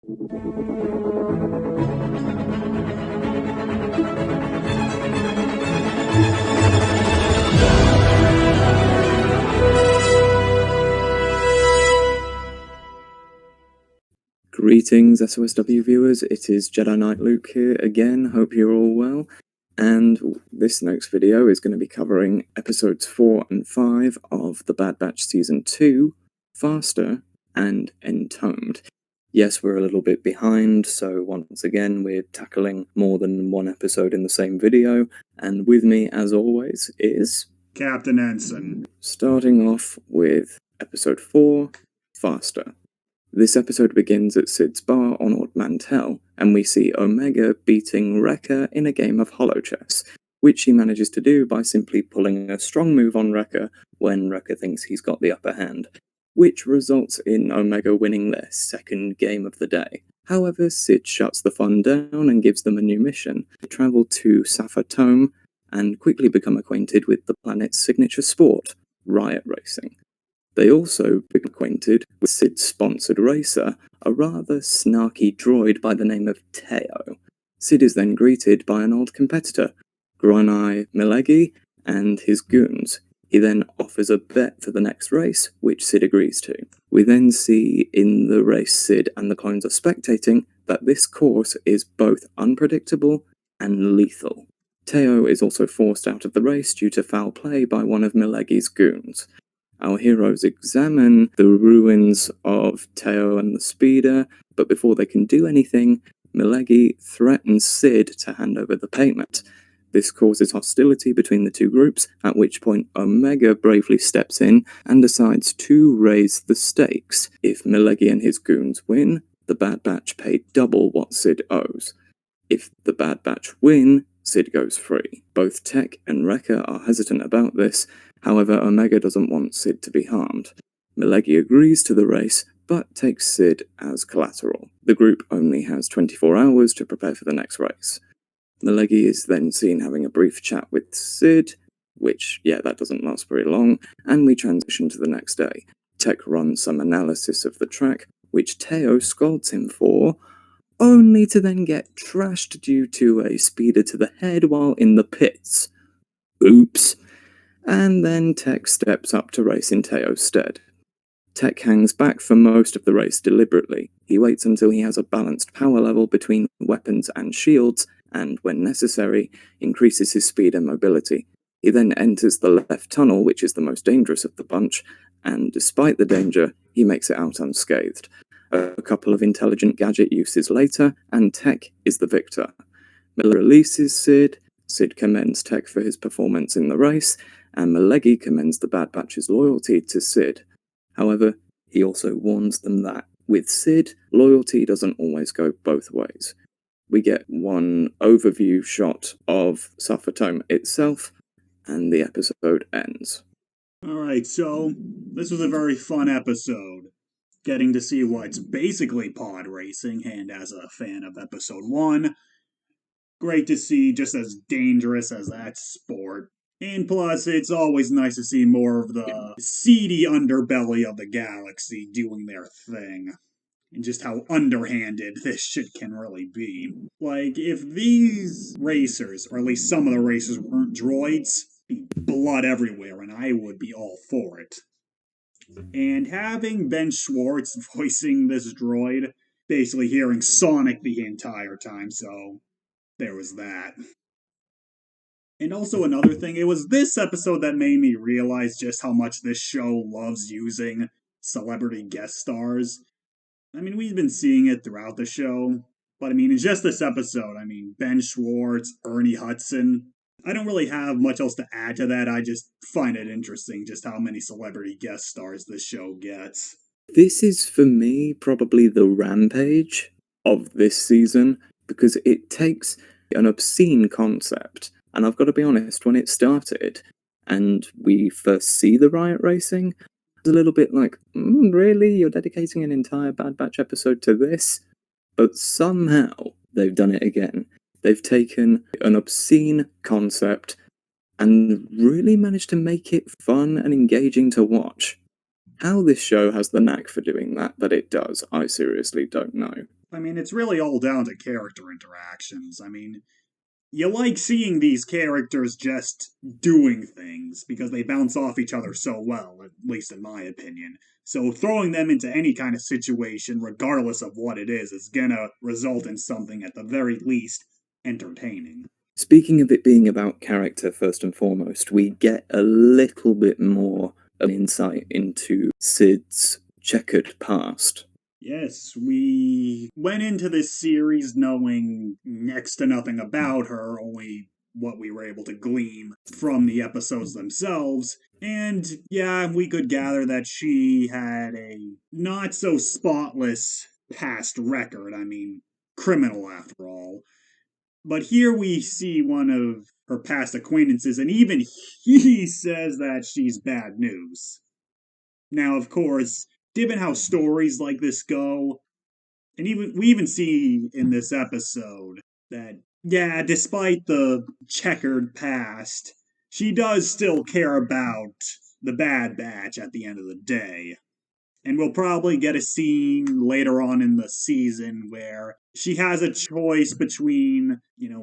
Greetings, SOSW viewers, it is Jedi Knight Luke here again, hope you're all well, and this next video is going to be covering episodes 4 and 5 of The Bad Batch Season 2, Faster and Entombed. Yes, we're a little bit behind, so once again we're tackling more than one episode in the same video, and with me, as always, is... Captain Henson. Starting off with episode 4, Faster. This episode begins at Sid's bar on Ord Mantell, and we see Omega beating Wrecker in a game of holochess, which he manages to do by simply pulling a strong move on Wrecker when Wrecker thinks he's got the upper hand, which results in Omega winning their second game of the day. However, Sid shuts the fun down and gives them a new mission, to travel to Safa Tome and quickly become acquainted with the planet's signature sport, riot racing. They also become acquainted with Sid's sponsored racer, a rather snarky droid by the name of Teo. Sid is then greeted by an old competitor, Grunai Milegi, and his goons. He then offers a bet for the next race, which Sid agrees to. We then see in the race Sid and the clones are spectating that this course is both unpredictable and lethal. Teo is also forced out of the race due to foul play by one of Milegi's goons. Our heroes examine the ruins of Teo and the speeder, but before they can do anything, Milegi threatens Sid to hand over the payment. This causes hostility between the two groups, at which point Omega bravely steps in and decides to raise the stakes. If Milegi and his goons win, the Bad Batch pay double what Sid owes. If the Bad Batch win, Sid goes free. Both Tech and Wrecker are hesitant about this. However, Omega doesn't want Sid to be harmed. Milegi agrees to the race, but takes Sid as collateral. The group only has 24 hours to prepare for the next race. Milegi is then seen having a brief chat with Sid, which, that doesn't last very long, and we transition to the next day. Tech runs some analysis of the track, which Teo scolds him for, only to then get trashed due to a speeder to the head while in the pits. Oops. And then Tech steps up to race in Teo's stead. Tech hangs back for most of the race deliberately. He waits until he has a balanced power level between weapons and shields, and when necessary, increases his speed and mobility. He then enters the left tunnel, which is the most dangerous of the bunch, and despite the danger, he makes it out unscathed. A couple of intelligent gadget uses later, and Tech is the victor. Miller releases Sid, Sid commends Tech for his performance in the race, and Milegi commends the Bad Batch's loyalty to Sid. However, he also warns them that, with Sid, loyalty doesn't always go both ways. We get one overview shot of Safa Tome itself, and the episode ends. Alright, so this was a very fun episode. Getting to see what's basically pod racing, and as a fan of episode 1, great to see just as dangerous as that sport. And plus, it's always nice to see more of the seedy underbelly of the galaxy doing their thing. And just how underhanded this shit can really be. Like, if these racers, or at least some of the racers, weren't droids, be blood everywhere, and I would be all for it. And having Ben Schwartz voicing this droid, basically hearing Sonic the entire time, so there was that. And also another thing, it was this episode that made me realize just how much this show loves using celebrity guest stars. I mean, we've been seeing it throughout the show, but I mean, in just this episode, Ben Schwartz, Ernie Hudson. I don't really have much else to add to that, I just find it interesting just how many celebrity guest stars this show gets. This is, for me, probably the rampage of this season, because it takes an obscene concept. And I've got to be honest, when it started, and we first see the riot racing, it's a little bit like, really? You're dedicating an entire Bad Batch episode to this? But somehow, they've done it again. They've taken an obscene concept and really managed to make it fun and engaging to watch. How this show has the knack for doing that, but it does, I seriously don't know. I mean, it's really all down to character interactions. I mean, you like seeing these characters just doing things because they bounce off each other so well, at least in my opinion. So throwing them into any kind of situation, regardless of what it is gonna result in something at the very least entertaining. Speaking of it being about character first and foremost, we get a little bit more of insight into Sid's checkered past. Yes, we went into this series knowing next to nothing about her, only what we were able to glean from the episodes themselves. And yeah, we could gather that she had a not so spotless past record. I mean, criminal after all. But here we see one of her past acquaintances, and even he says that she's bad news. Now, of course, given how stories like this go, and even we even see in this episode that yeah, despite the checkered past, she does still care about the Bad Batch at the end of the day. And we'll probably get a scene later on in the season where she has a choice between,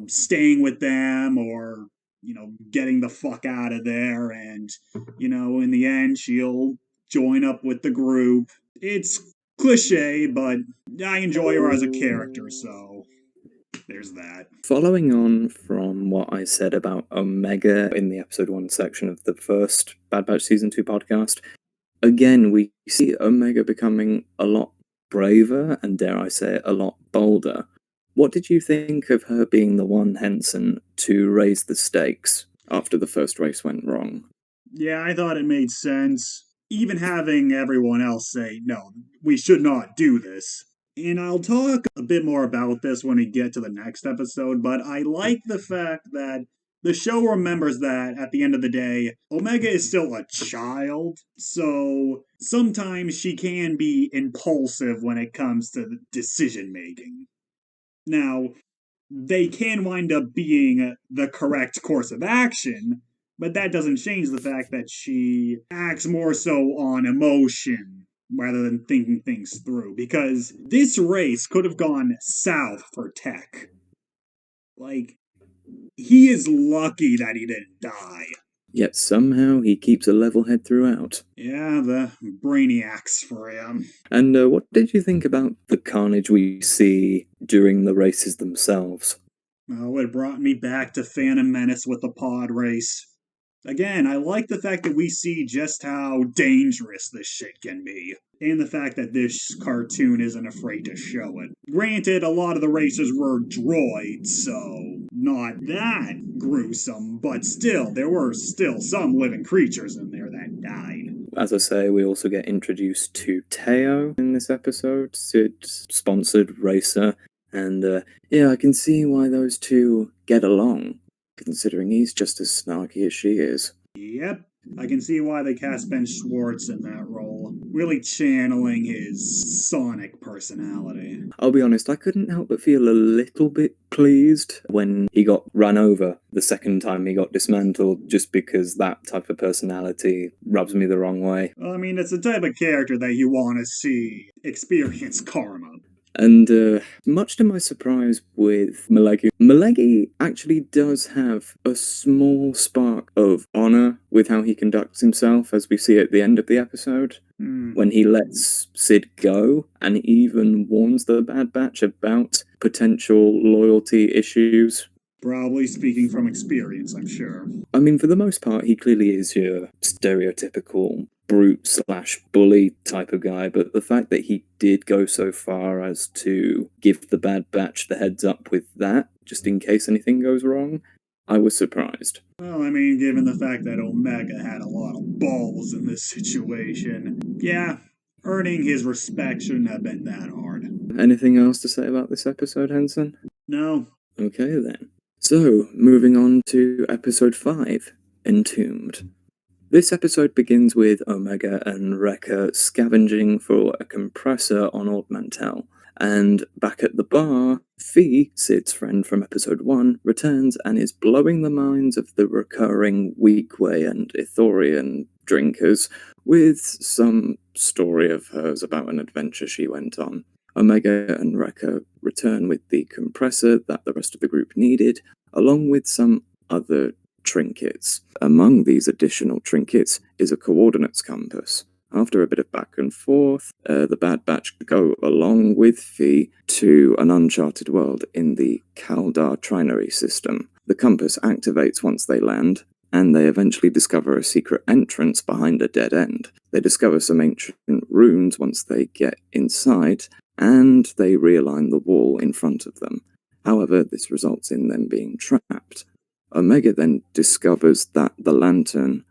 staying with them or, getting the fuck out of there. And, in the end, she'll join up with the group. It's cliche, but I enjoy her as a character, so there's that. Following on from what I said about Omega in the episode 1 section of the first Bad Batch Season 2 podcast, again, we see Omega becoming a lot braver and, dare I say it, a lot bolder. What did you think of her being the one, Henson, to raise the stakes after the first race went wrong? Yeah, I thought it made sense. Even having everyone else say, no, we should not do this. And I'll talk a bit more about this when we get to the next episode, but I like the fact that the show remembers that at the end of the day, Omega is still a child, so sometimes she can be impulsive when it comes to decision making. Now, they can wind up being the correct course of action, but that doesn't change the fact that she acts more so on emotion rather than thinking things through. Because this race could have gone south for Tech. Like, he is lucky that he didn't die. Yet somehow he keeps a level head throughout. Yeah, the brainiacs for him. And what did you think about the carnage we see during the races themselves? Oh, it brought me back to Phantom Menace with the pod race. Again, I like the fact that we see just how dangerous this shit can be, and the fact that this cartoon isn't afraid to show it. Granted, a lot of the races were droids, so not that gruesome, but still, there were still some living creatures in there that died. As I say, we also get introduced to Teo in this episode, Sid's sponsored racer, and yeah, I can see why those two get along, considering he's just as snarky as she is. Yep, I can see why they cast Ben Schwartz in that role, really channeling his Sonic personality. I'll be honest, I couldn't help but feel a little bit pleased when he got run over the second time he got dismantled, just because that type of personality rubs me the wrong way. Well, I mean, it's the type of character that you want to see experience karma. And much to my surprise with Malegi actually does have a small spark of honor with how he conducts himself, as we see at the end of the episode, when he lets Sid go and even warns the Bad Batch about potential loyalty issues. Probably speaking from experience, I'm sure. I mean, for the most part, he clearly is your stereotypical brute/bully type of guy, but the fact that he did go so far as to give the Bad Batch the heads up with that, just in case anything goes wrong, I was surprised. Well, I mean, given the fact that Omega had a lot of balls in this situation, yeah, earning his respect shouldn't have been that hard. Anything else to say about this episode, Henson? No. Okay then. So, moving on to episode 5, Entombed. This episode begins with Omega and Wrecker scavenging for a compressor on Ord Mantell, and back at the bar, Fee, Sid's friend from episode 1, returns and is blowing the minds of the recurring Weequay and Ithorian drinkers with some story of hers about an adventure she went on. Omega and Rekka return with the compressor that the rest of the group needed, along with some other trinkets. Among these additional trinkets is a coordinates compass. After a bit of back and forth, the Bad Batch go along with Fi to an uncharted world in the Kaldar Trinary system. The compass activates once they land, and they eventually discover a secret entrance behind a dead end. They discover some ancient runes once they get inside, and they realign the wall in front of them. However, this results in them being trapped. Omega then discovers that the lantern,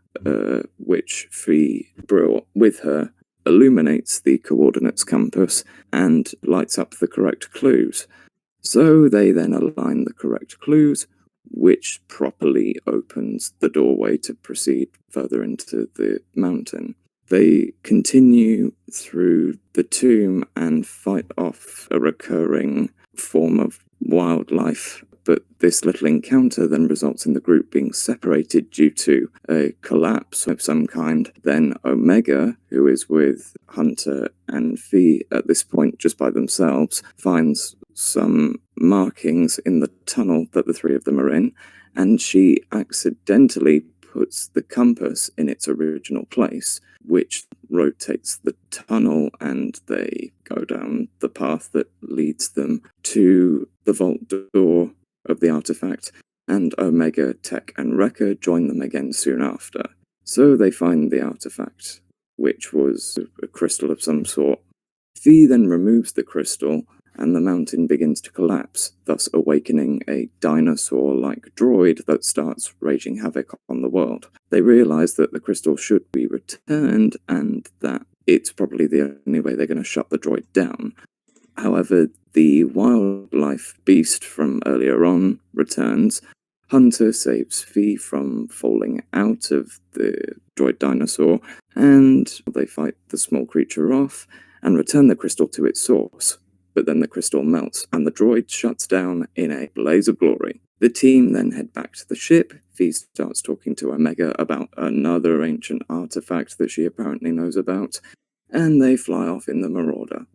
which Fi brought with her, illuminates the coordinates compass and lights up the correct clues. So they then align the correct clues, which properly opens the doorway to proceed further into the mountain. They continue through the tomb and fight off a recurring form of wildlife, but this little encounter then results in the group being separated due to a collapse of some kind. Then Omega, who is with Hunter and Fi at this point just by themselves, finds some markings in the tunnel that the three of them are in, and she accidentally puts the compass in its original place, which rotates the tunnel, and they go down the path that leads them to the vault door of the artifact, and Omega, Tech, and Rekka join them again soon after. So they find the artifact, which was a crystal of some sort. Fi then removes the crystal, and the mountain begins to collapse, thus awakening a dinosaur-like droid that starts raging havoc on the world. They realize that the crystal should be returned, and that it's probably the only way they're going to shut the droid down. However, the wildlife beast from earlier on returns. Hunter saves Fi from falling out of the droid dinosaur, and they fight the small creature off and return the crystal to its source. But then the crystal melts, and the droid shuts down in a blaze of glory. The team then head back to the ship. Fi starts talking to Omega about another ancient artifact that she apparently knows about, and they fly off in the Marauder.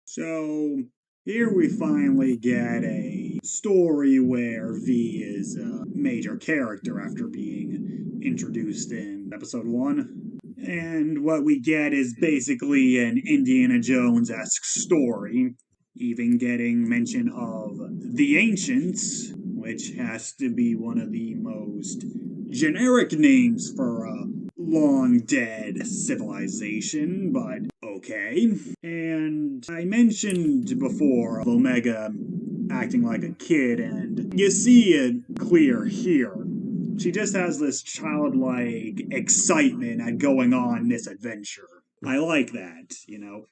So, here we finally get a story where V is a major character after being introduced in episode 1. And what we get is basically an Indiana Jones-esque story, even getting mention of the Ancients, which has to be one of the most generic names for a long dead civilization, but okay. And I mentioned before of Omega acting like a kid, and you see it clear here. She just has this childlike excitement at going on this adventure. I like that,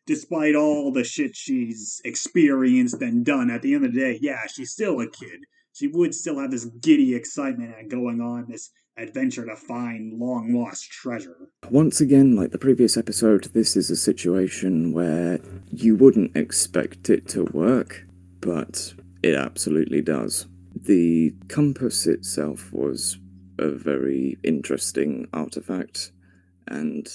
despite all the shit she's experienced and done, at the end of the day, yeah, she's still a kid. She would still have this giddy excitement at going on this adventure to find long lost treasure. Once again, like the previous episode, this is a situation where you wouldn't expect it to work, but it absolutely does. The compass itself was a very interesting artifact, and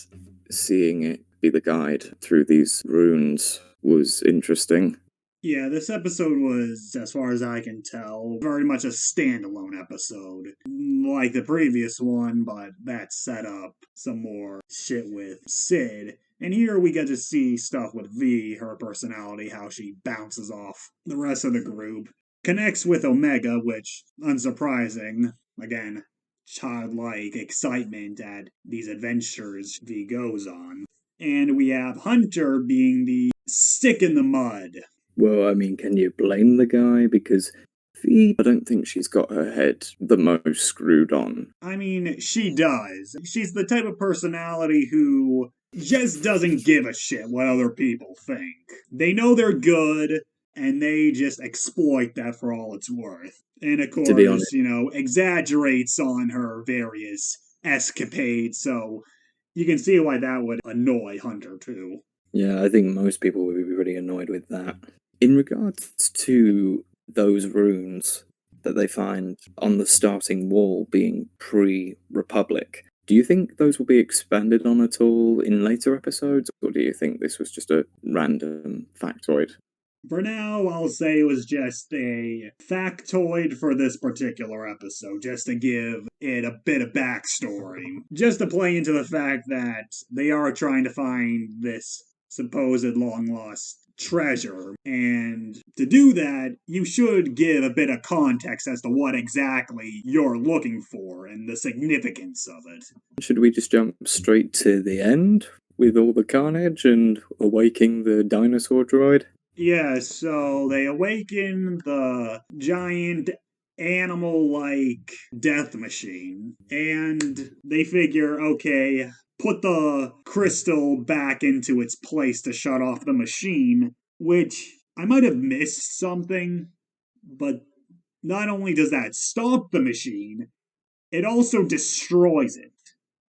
seeing it be the guide through these runes was interesting. Yeah, this episode was, as far as I can tell, very much a standalone episode. Like the previous one, but that set up some more shit with Sid. And here we get to see stuff with V, her personality, how she bounces off the rest of the group. Connects with Omega, which, unsurprising, again, childlike excitement at these adventures V goes on. And we have Hunter being the stick in the mud. Well, I mean, can you blame the guy? Because Fi, I don't think she's got her head the most screwed on. I mean, she does. She's the type of personality who just doesn't give a shit what other people think. They know they're good, and they just exploit that for all it's worth. And of To be honest, course, exaggerates on her various escapades, so you can see why that would annoy Hunter too. yeah, I think most people would be really annoyed with that. In regards to those runes that they find on the starting wall being pre-Republic, do you think those will be expanded on at all in later episodes, or do you think this was just a random factoid? For now, I'll say it was just a factoid for this particular episode, just to give it a bit of backstory. Just to play into the fact that they are trying to find this supposed long lost treasure. And to do that, you should give a bit of context as to what exactly you're looking for and the significance of it. Should we just jump straight to the end with all the carnage and awaking the dinosaur droid? Yeah, so they awaken the giant animal like death machine, and they figure, okay, put the crystal back into its place to shut off the machine, which I might have missed something, but not only does that stop the machine, it also destroys it.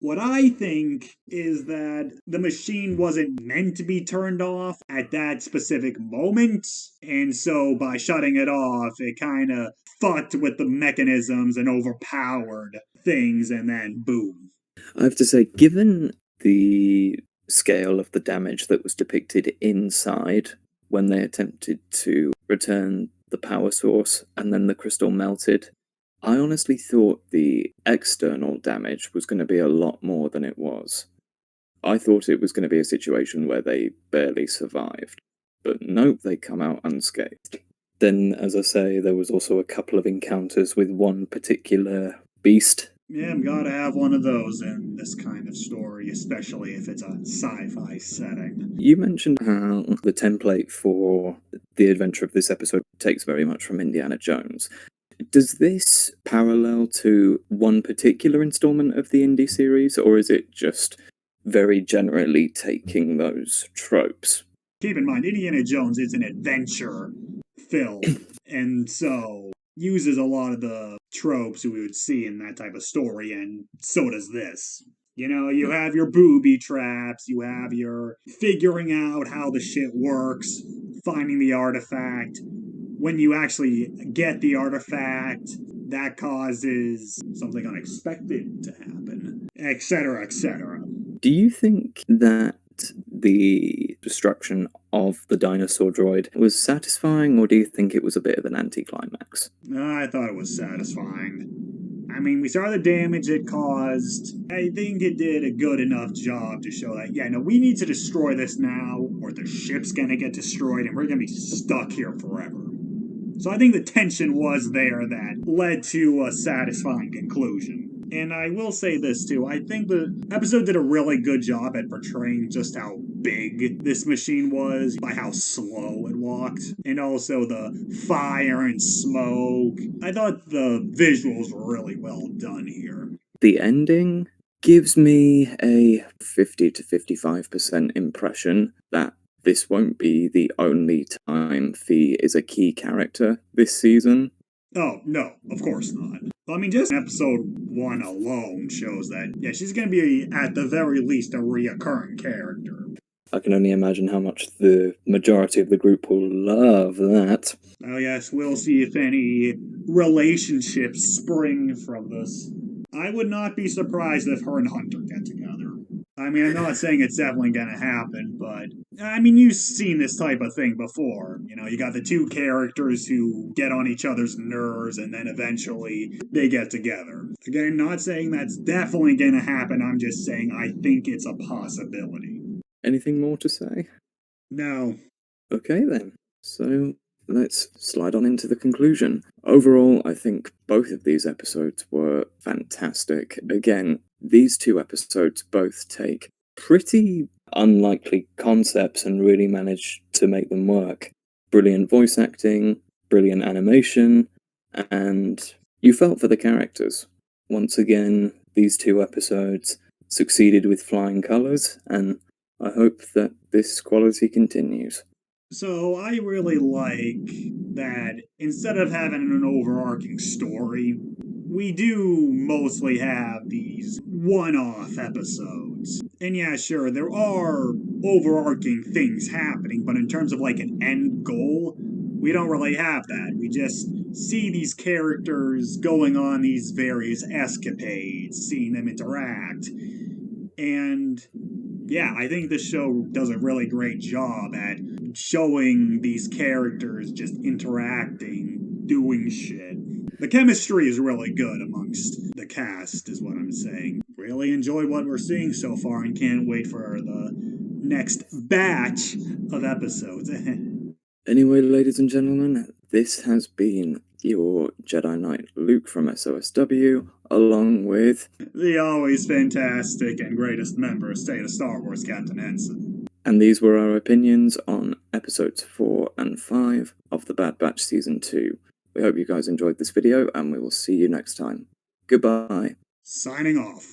What I think is that the machine wasn't meant to be turned off at that specific moment, and so by shutting it off, it kind of fucked with the mechanisms and overpowered things, and then boom. I have to say, given the scale of the damage that was depicted inside when they attempted to return the power source and then the crystal melted, I honestly thought the external damage was going to be a lot more than it was. I thought it was going to be a situation where they barely survived. But nope, they come out unscathed. Then, as I say, there was also a couple of encounters with one particular beast. Yeah, I'm gotta have one of those in this kind of story, especially if it's a sci-fi setting. You mentioned how the template for the adventure of this episode takes very much from Indiana Jones. Does this parallel to one particular installment of the Indy series, or is it just very generally taking those tropes? Keep in mind, Indiana Jones is an adventure film, and so uses a lot of the tropes we would see in that type of story, and so does this. You know, you have your booby traps, you have your figuring out how the shit works, finding the artifact. When you actually get the artifact, that causes something unexpected to happen, etc., etc. Do you think that the destruction of the dinosaur droid was satisfying, or do you think it was a bit of an anticlimax? I thought it was satisfying. I mean, we saw the damage it caused. I think it did a good enough job to show that, yeah, no, we need to destroy this now, or the ship's gonna get destroyed and we're gonna be stuck here forever. So I think the tension was there that led to a satisfying conclusion. And I will say this too, I think the episode did a really good job at portraying just how big this machine was, by how slow it walked, and also the fire and smoke. I thought the visuals were really well done here. The ending gives me a 50 to 55% impression that this won't be the only time Fee is a key character this season. Oh, no, of course not. I mean, just episode 1 alone shows that, yeah, she's gonna be, at the very least, a reoccurring character. I can only imagine how much the majority of the group will love that. Oh, yes, we'll see if any relationships spring from this. I would not be surprised if her and Hunter get together. I mean, I'm not saying it's definitely gonna happen, but I mean, you've seen this type of thing before. You know, you got the two characters who get on each other's nerves and then eventually they get together. Again, not saying that's definitely gonna happen, I'm just saying I think it's a possibility. Anything more to say? No. Okay then. So let's slide on into the conclusion. Overall, I think both of these episodes were fantastic. Again, these two episodes both take pretty unlikely concepts and really manage to make them work. Brilliant voice acting, brilliant animation, and you felt for the characters. Once again, these two episodes succeeded with flying colours, and I hope that this quality continues. So I really like that instead of having an overarching story, we do mostly have these one-off episodes. And yeah, sure, there are overarching things happening, but in terms of like an end goal, we don't really have that. We just see these characters going on these various escapades, seeing them interact, and yeah, I think this show does a really great job at showing these characters just interacting, doing shit. The chemistry is really good amongst the cast, is what I'm saying. Really enjoyed what we're seeing so far and can't wait for the next batch of episodes. Anyway, ladies and gentlemen, this has been your Jedi Knight Luke from SOSW, along with the always fantastic and greatest member of State of Star Wars, Captain Henson. And these were our opinions on episodes 4 and 5 of The Bad Batch Season 2. We hope you guys enjoyed this video, and we will see you next time. Goodbye. Signing off.